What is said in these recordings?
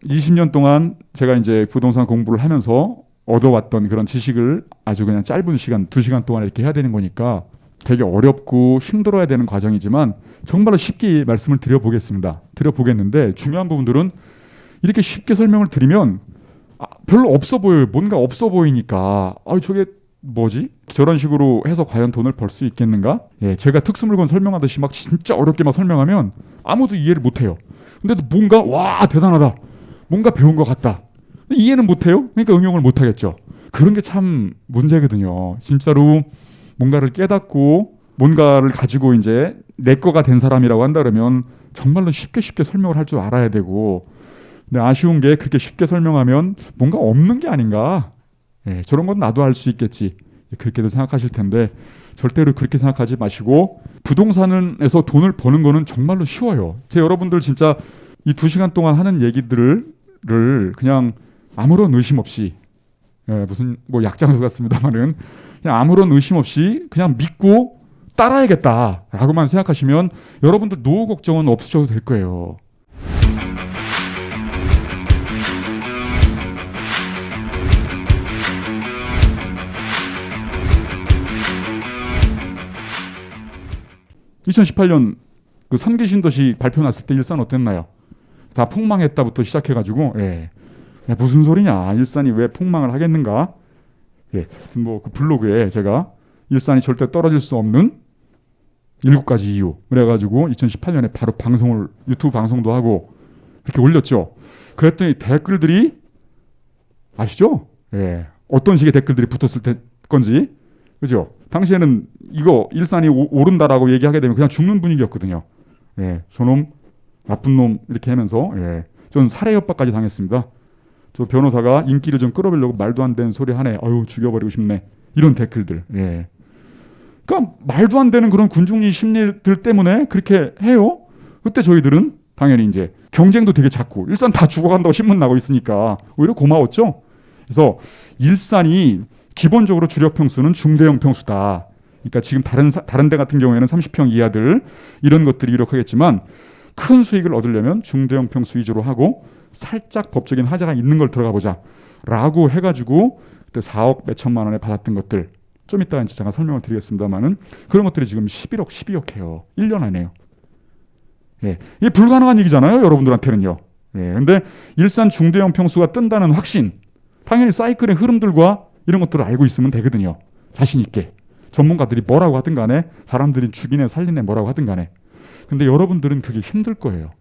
20년 동안 제가 이제 부동산 공부를 하면서 얻어왔던 그런 지식을 아주 그냥 짧은 시간, 2시간 동안 이렇게 해야 되는 거니까 되게 어렵고 힘들어야 되는 과정이지만 정말로 쉽게 말씀을 드려보겠는데 중요한 부분들은 이렇게 쉽게 설명을 드리면 별로 없어 보여요. 뭔가 없어 보이니까 저게 뭐지? 저런 식으로 해서 과연 돈을 벌 수 있겠는가? 예, 제가 특수물건 설명하듯이 막 진짜 어렵게 막 설명하면 아무도 이해를 못해요. 근데도 뭔가 와 대단하다. 뭔가 배운 것 같다. 이해는 못해요. 그러니까 응용을 못하겠죠. 그런 게 참 문제거든요. 진짜로 뭔가를 깨닫고 뭔가를 가지고 이제 내 거가 된 사람이라고 한다 그러면 정말로 쉽게 설명을 할 줄 알아야 되고 근데 아쉬운 게 그렇게 쉽게 설명하면 뭔가 없는 게 아닌가. 예, 저런 건 나도 할 수 있겠지. 그렇게도 생각하실 텐데 절대로 그렇게 생각하지 마시고 부동산에서 돈을 버는 거는 정말로 쉬워요. 여러분들 진짜 이 2시간 동안 하는 얘기들을 그냥 아무런 의심 없이 무슨 뭐 약장수 같습니다만은 그냥 아무런 의심 없이 그냥 믿고 따라야겠다라고만 생각하시면 여러분들 노후 걱정은 없으셔도 될 거예요. (2018년) 그 3기 신도시 발표 났을 때 일산 어땠나요? 다 폭망했다부터 시작해가지고 무슨 소리냐 일산이 왜 폭망을 하겠는가? 뭐 그 블로그에 제가 일산이 절대 떨어질 수 없는 7가지 이유 그래가지고 2018년에 바로 유튜브 방송도 하고 이렇게 올렸죠. 그랬더니 댓글들이 아시죠? 어떤 식의 댓글들이 붙었을 건지 그죠? 당시에는 이거 일산이 오른다라고 얘기하게 되면 그냥 죽는 분위기였거든요. 저놈 나쁜 놈 이렇게 하면서 저는 살해 협박까지 당했습니다. 저 변호사가 인기를 좀 끌어보려고 말도 안 되는 소리 하네. 아유 죽여버리고 싶네. 이런 댓글들. 그러니까 말도 안 되는 그런 군중이 심리들 때문에 그렇게 해요. 그때 저희들은 당연히 이제 경쟁도 되게 작고 일산 다 죽어간다고 신문 나고 있으니까 오히려 고마웠죠. 그래서 일산이 기본적으로 주력 평수는 중대형 평수다. 그러니까 지금 다른 데 같은 경우에는 30평 이하들 이런 것들이 유력하겠지만 큰 수익을 얻으려면 중대형 평수 위주로 하고 살짝 법적인 하자가 있는 걸 들어가 보자 라고 해가지고 그때 4억 몇천만 원에 받았던 것들 좀 이따 이제 제가 설명을 드리겠습니다만은 그런 것들이 지금 11억 12억 해요. 1년 안에요. 이게 불가능한 얘기잖아요. 여러분들한테는요. 근데 일산 중대형 평수가 뜬다는 확신 당연히 사이클의 흐름들과 이런 것들을 알고 있으면 되거든요. 자신 있게. 전문가들이 뭐라고 하든 간에 사람들이 죽이네 살리네 뭐라고 하든 간에. 근데 여러분들은 그게 힘들 거예요.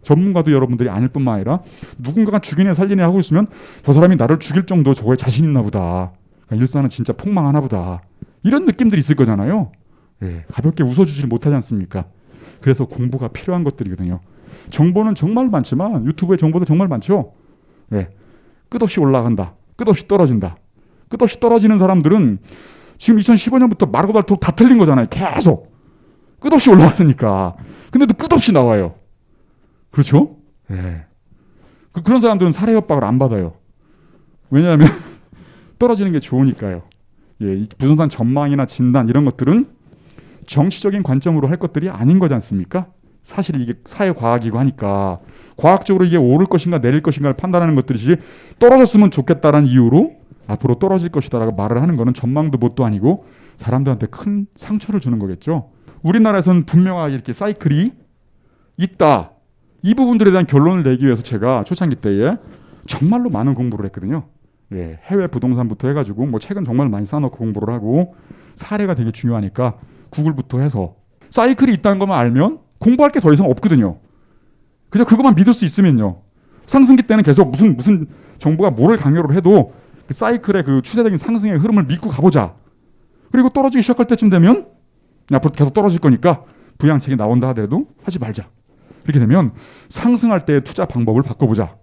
전문가도 여러분들이 아닐 뿐만 아니라 누군가가 죽이네 살리네 하고 있으면 저 사람이 나를 죽일 정도 저거에 자신 있나 보다. 그러니까 일산은 진짜 폭망하나 보다. 이런 느낌들이 있을 거잖아요. 가볍게 웃어주질 못하지 않습니까? 그래서 공부가 필요한 것들이거든요. 정보는 정말 많지만 유튜브에 정보도 정말 많죠. 끝없이 올라간다. 끝없이 떨어진다. 끝없이 떨어지는 사람들은 지금 2015년부터 말고 닳도록 다 틀린 거잖아요. 계속. 끝없이 올라왔으니까. 근데도 끝없이 나와요. 그렇죠? 그런 사람들은 살해 협박을 안 받아요. 왜냐하면 떨어지는 게 좋으니까요. 이 부동산 전망이나 진단 이런 것들은 정치적인 관점으로 할 것들이 아닌 거지 않습니까? 사실 이게 사회과학이고 하니까 과학적으로 이게 오를 것인가 내릴 것인가를 판단하는 것들이지 떨어졌으면 좋겠다라는 이유로 앞으로 떨어질 것이다라고 말을 하는 거는 전망도 뭣도 아니고 사람들한테 큰 상처를 주는 거겠죠. 우리나라에서는 분명하게 이렇게 사이클이 있다. 이 부분들에 대한 결론을 내기 위해서 제가 초창기 때에 정말로 많은 공부를 했거든요. 해외 부동산부터 해가지고 뭐 책은 정말 많이 쌓아놓고 공부를 하고 사례가 되게 중요하니까 구글부터 해서 사이클이 있다는 것만 알면 공부할 게 더 이상 없거든요. 그냥 그것만 믿을 수 있으면요. 상승기 때는 계속 무슨 정부가 뭐를 강요를 해도 그 사이클의 그 추세적인 상승의 흐름을 믿고 가보자. 그리고 떨어지기 시작할 때쯤 되면 앞으로 계속 떨어질 거니까 부양책이 나온다 하더라도 하지 말자. 이렇게 되면 상승할 때의 투자 방법을 바꿔보자.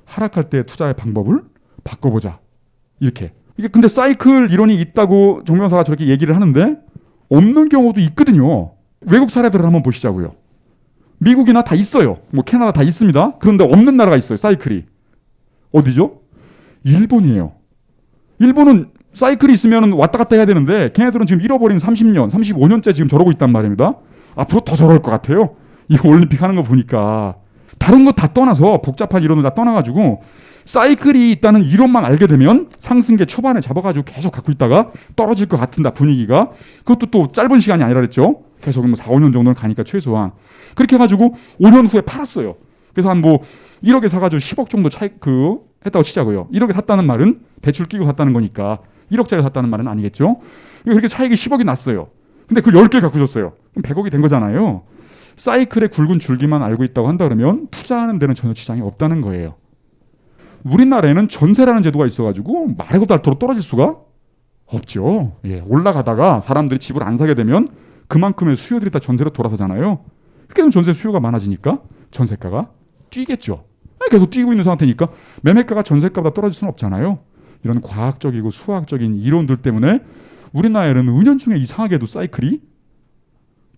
하락할 때의 투자의 방법을 바꿔보자. 이렇게. 이게 근데 사이클 이론이 있다고 정명사가 저렇게 얘기를 하는데 없는 경우도 있거든요. 외국 사례들을 한번 보시자고요. 미국이나 다 있어요. 뭐 캐나다 다 있습니다. 그런데 없는 나라가 있어요. 사이클이. 어디죠? 일본이에요. 일본은 사이클이 있으면 왔다 갔다 해야 되는데 걔네들은 지금 잃어버린 30년, 35년째 지금 저러고 있단 말입니다. 앞으로 더 저럴 것 같아요. 이 올림픽 하는 거 보니까 다른 거 다 떠나서 복잡한 이론을 다 떠나가지고 사이클이 있다는 이론만 알게 되면 상승계 초반에 잡아가지고 계속 갖고 있다가 떨어질 것 같은다 분위기가. 그것도 또 짧은 시간이 아니라 그랬죠. 계속 뭐 4, 5년 정도는 가니까 최소한. 그렇게 해가지고 5년 후에 팔았어요. 그래서 한 뭐 1억에 사가지고 10억 정도 차이 했다고 치자고요. 1억에 샀다는 말은 대출 끼고 샀다는 거니까 1억짜리 샀다는 말은 아니겠죠. 그렇게 차익이 10억이 났어요. 근데 그걸 10개 갖고 줬어요. 그럼 100억이 된 거잖아요. 사이클의 굵은 줄기만 알고 있다고 한다 그러면 투자하는 데는 전혀 지장이 없다는 거예요. 우리나라에는 전세라는 제도가 있어가지고 말하고 닳도록 떨어질 수가 없죠. 예, 올라가다가 사람들이 집을 안 사게 되면 그만큼의 수요들이 다 전세로 돌아서잖아요. 그렇게 되면 전세 수요가 많아지니까 전세가가 뛰겠죠. 계속 뛰고 있는 상태니까 매매가가 전세가보다 떨어질 수는 없잖아요. 이런 과학적이고 수학적인 이론들 때문에 우리나라에는 은연중에 이상하게도 사이클이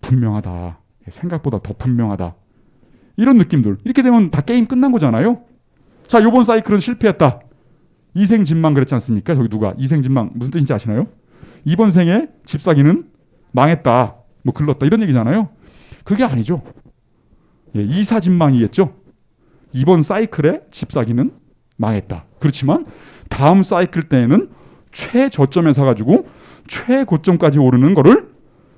분명하다. 생각보다 더 분명하다. 이런 느낌들. 이렇게 되면 다 게임 끝난 거잖아요. 자, 요번 사이클은 실패했다. 이생진망 그랬지 않습니까? 저기 누가 이생진망 무슨 뜻인지 아시나요? 이번 생에 집 사기는 망했다. 뭐 글렀다. 이런 얘기잖아요. 그게 아니죠. 예, 이사진망이겠죠. 이번 사이클에 집 사기는 망했다. 그렇지만 다음 사이클 때에는 최저점에 사가지고 최고점까지 오르는 거를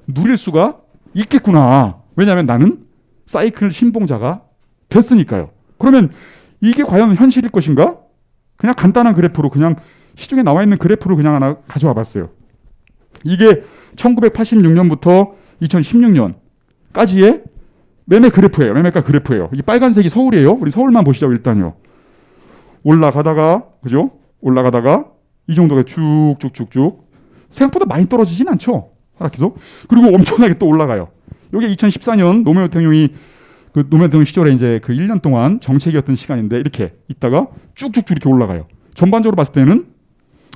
누릴 수가 있겠구나. 왜냐하면 나는 사이클 신봉자가 됐으니까요. 그러면 이게 과연 현실일 것인가? 그냥 간단한 그래프로 그냥 시중에 나와 있는 그래프를 그냥 하나 가져와 봤어요. 이게 1986년부터 2016년까지의 매매 그래프예요. 매매가 그래프예요. 이 빨간색이 서울이에요. 우리 서울만 보시자고 일단요. 올라가다가 그죠? 올라가다가 이 정도가 쭉쭉쭉쭉 생각보다 많이 떨어지진 않죠. 하락해서. 그리고 엄청나게 또 올라가요. 이게 2014년 노무현 대통령이 그 노무현 대통령 시절에 이제 그 1년 동안 정책이었던 시간인데 이렇게 있다가 쭉쭉쭉 이렇게 올라가요. 전반적으로 봤을 때는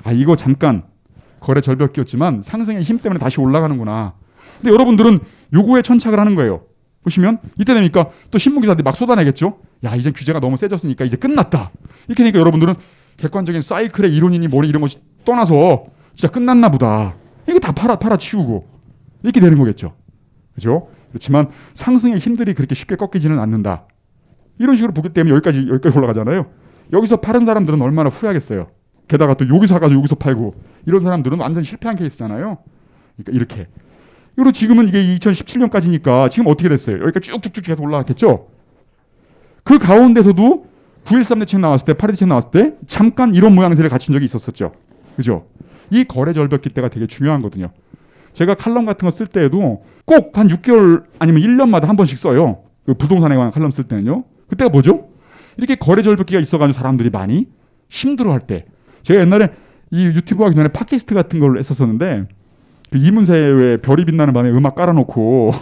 아 이거 잠깐 거래 절벽이었지만 상승의 힘 때문에 다시 올라가는구나. 근데 여러분들은 요거에 천착을 하는 거예요. 보시면 이때 되니까 또 신문기사들이 막 쏟아내겠죠. 야 이제 규제가 너무 세졌으니까 이제 끝났다. 이렇게 되니까 여러분들은 객관적인 사이클의 이론이니 뭐니 이런 것이 떠나서 진짜 끝났나 보다. 이거 다 팔아치우고 이렇게 되는 거겠죠. 그죠? 그렇지만 상승의 힘들이 그렇게 쉽게 꺾이지는 않는다. 이런 식으로 보기 때문에 여기까지 올라가잖아요. 여기서 파는 사람들은 얼마나 후회하겠어요. 게다가 또 여기 사가지고 여기서 팔고 이런 사람들은 완전 실패한 케이스잖아요. 그러니까 이렇게. 그리고 지금은 이게 2017년까지니까 지금 어떻게 됐어요? 여기까지 쭉쭉쭉 계속 올라갔겠죠? 그 가운데서도 9.13 대책 나왔을 때, 8.2 대책 나왔을 때 잠깐 이런 모양새를 갖춘 적이 있었었죠. 그죠? 이 거래 절벽기 때가 되게 중요하거든요. 제가 칼럼 같은 거 쓸 때에도 꼭 한 6개월 아니면 1년마다 한 번씩 써요. 그 부동산에 관한 칼럼 쓸 때는요. 그때가 뭐죠? 이렇게 거래 절벽기가 있어가지고 사람들이 많이 힘들어할 때. 제가 옛날에 이 유튜브 하기 전에 팟캐스트 같은 걸 했었었는데 그 이문세의 별이 빛나는 밤에 음악 깔아놓고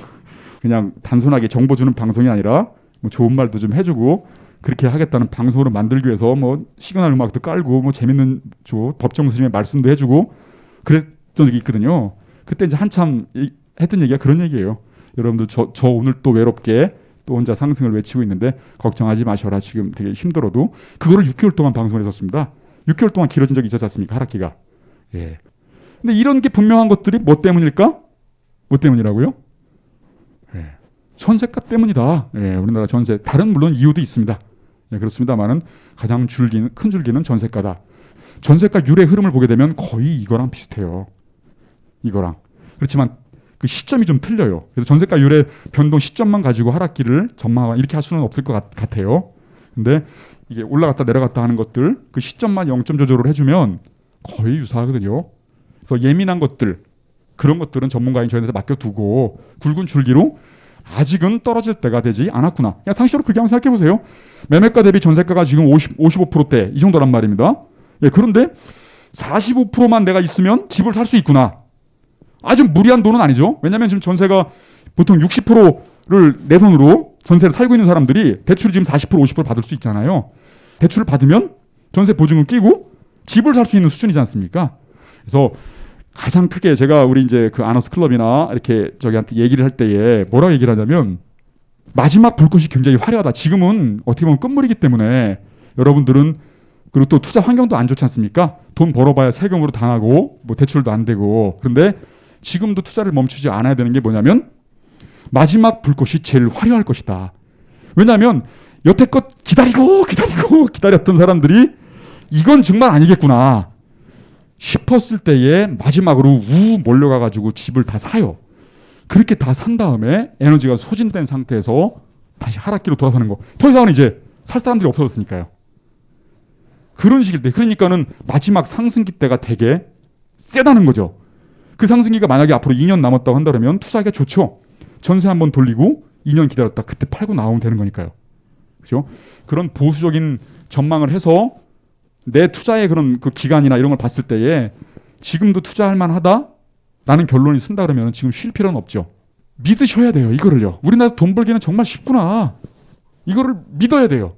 그냥 단순하게 정보 주는 방송이 아니라 뭐 좋은 말도 좀 해주고 그렇게 하겠다는 방송으로 만들기 위해서 뭐 시그널 음악도 깔고 뭐 재밌는 법정 스님의 말씀도 해주고 그랬던 적이 있거든요. 그때 이제 한참 했던 얘기가 그런 얘기예요. 여러분들 저 오늘 또 외롭게 또 혼자 상승을 외치고 있는데 걱정하지 마셔라. 지금 되게 힘들어도 그거를 6개월 동안 방송을 했었습니다. 6개월 동안 길어진 적이 있었지 않습니까? 하락기가. 예. 근데 이런 게 분명한 것들이 뭐 때문일까? 뭐 때문이라고요? 예. 전세가 때문이다. 예. 우리나라 전세. 다른 물론 이유도 있습니다. 예, 그렇습니다만은 가장 큰 줄기는 전세가다. 전세가 유래 흐름을 보게 되면 거의 이거랑 비슷해요. 이거랑. 그렇지만 그 시점이 좀 틀려요. 그래서 전세가 유래 변동 시점만 가지고 하락기를 전망하거나 이렇게 할 수는 없을 것 같아요. 근데 이게 올라갔다 내려갔다 하는 것들 그 시점만 0점 조절을 해주면 거의 유사하거든요. 그래서 예민한 것들 그런 것들은 전문가인 저희한테 맡겨두고 굵은 줄기로 아직은 떨어질 때가 되지 않았구나. 그냥 상식적으로 그렇게 한번 생각해 보세요. 매매가 대비 전세가가 지금 55%대 이 정도란 말입니다. 예, 그런데 45%만 내가 있으면 집을 살 수 있구나. 아주 무리한 돈은 아니죠. 왜냐하면 지금 전세가 보통 60%를 내 돈으로 전세를 살고 있는 사람들이 대출을 지금 40% 50% 받을 수 있잖아요. 대출을 받으면 전세 보증금 끼고 집을 살 수 있는 수준이지 않습니까? 그래서 가장 크게 제가 우리 이제 그 아너스 클럽이나 이렇게 저기한테 얘기를 할 때에 뭐라고 얘기를 하냐면 마지막 불꽃이 굉장히 화려하다. 지금은 어떻게 보면 끝물이기 때문에 여러분들은 그리고 또 투자 환경도 안 좋지 않습니까? 돈 벌어봐야 세금으로 당하고 뭐 대출도 안 되고 그런데 지금도 투자를 멈추지 않아야 되는 게 뭐냐면 마지막 불꽃이 제일 화려할 것이다. 왜냐하면 여태껏 기다렸던 사람들이 이건 정말 아니겠구나 싶었을 때에 마지막으로 우 몰려가가지고 집을 다 사요. 그렇게 다 산 다음에 에너지가 소진된 상태에서 다시 하락기로 돌아서는 거. 더 이상은 이제 살 사람들이 없어졌으니까요. 그런 식일 때, 그러니까는 마지막 상승기 때가 되게 세다는 거죠. 그 상승기가 만약에 앞으로 2년 남았다고 한다면 투자하기가 좋죠. 전세 한번 돌리고 2년 기다렸다 그때 팔고 나오면 되는 거니까요. 그렇죠? 그런 보수적인 전망을 해서 내 투자의 그런 그 기간이나 이런 걸 봤을 때에 지금도 투자할 만하다라는 결론이 쓴다 그러면 지금 쉴 필요는 없죠. 믿으셔야 돼요. 이거를요. 우리나라 돈 벌기는 정말 쉽구나. 이거를 믿어야 돼요.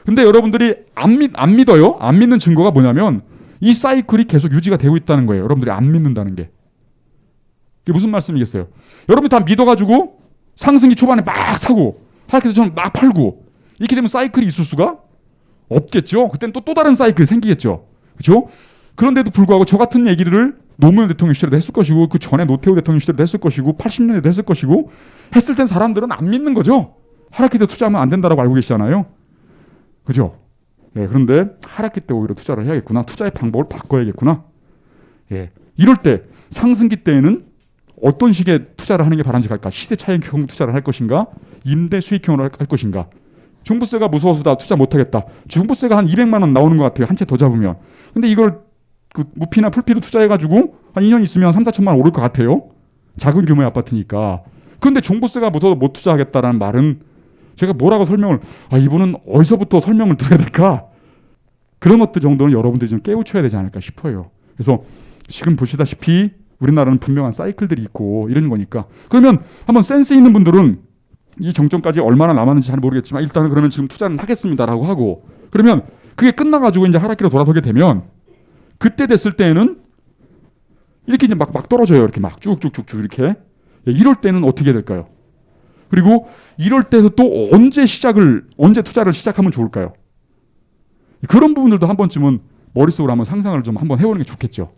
근데 여러분들이 안 믿어요. 안 믿는 증거가 뭐냐면 이 사이클이 계속 유지가 되고 있다는 거예요. 여러분들이 안 믿는다는 게. 이게 무슨 말씀이겠어요? 여러분이 다 믿어가지고 상승기 초반에 막 사고 하락해서 저는 막 팔고 이렇게 되면 사이클이 있을 수가 없겠죠. 그때는 또 다른 사이클이 생기겠죠. 그렇죠? 그런데도 불구하고 저 같은 얘기를 노무현 대통령 시절에도 했을 것이고 그 전에 노태우 대통령 시절에도 했을 것이고 80년대도 했을 것이고 했을 땐 사람들은 안 믿는 거죠. 하락기 때 투자하면 안 된다라고 알고 계시잖아요. 그죠? 예, 그런데 하락기 때 오히려 투자를 해야겠구나. 투자의 방법을 바꿔야겠구나. 예, 이럴 때 상승기 때에는 어떤 식의 투자를 하는 게 바람직할까? 시세 차익형 투자를 할 것인가? 임대 수익형으로 할 것인가? 종부세가 무서워서 다 투자 못하겠다. 종부세가 한 200만 원 나오는 것 같아요. 한 채 더 잡으면. 근데 이걸 그 무피나 풀피로 투자해가지고 한 2년 있으면 3, 4천만 원 오를 것 같아요. 작은 규모의 아파트니까. 그런데 종부세가 무서워서 못 투자하겠다라는 말은 제가 뭐라고 설명을 이분은 어디서부터 설명을 드려야 될까? 그런 것들 정도는 여러분들이 좀 깨우쳐야 되지 않을까 싶어요. 그래서 지금 보시다시피 우리나라는 분명한 사이클들이 있고 이런 거니까 그러면 한번 센스 있는 분들은 이 정점까지 얼마나 남았는지 잘 모르겠지만 일단은 그러면 지금 투자는 하겠습니다라고 하고 그러면 그게 끝나가지고 이제 하락기로 돌아서게 되면 그때 됐을 때에는 이렇게 이제 막 떨어져요. 이렇게 막 쭉쭉쭉쭉 이렇게. 이럴 때는 어떻게 될까요? 그리고 이럴 때도 또 언제 투자를 시작하면 좋을까요? 그런 부분들도 한 번쯤은 머릿속으로 한번 상상을 좀 한번 해보는 게 좋겠죠.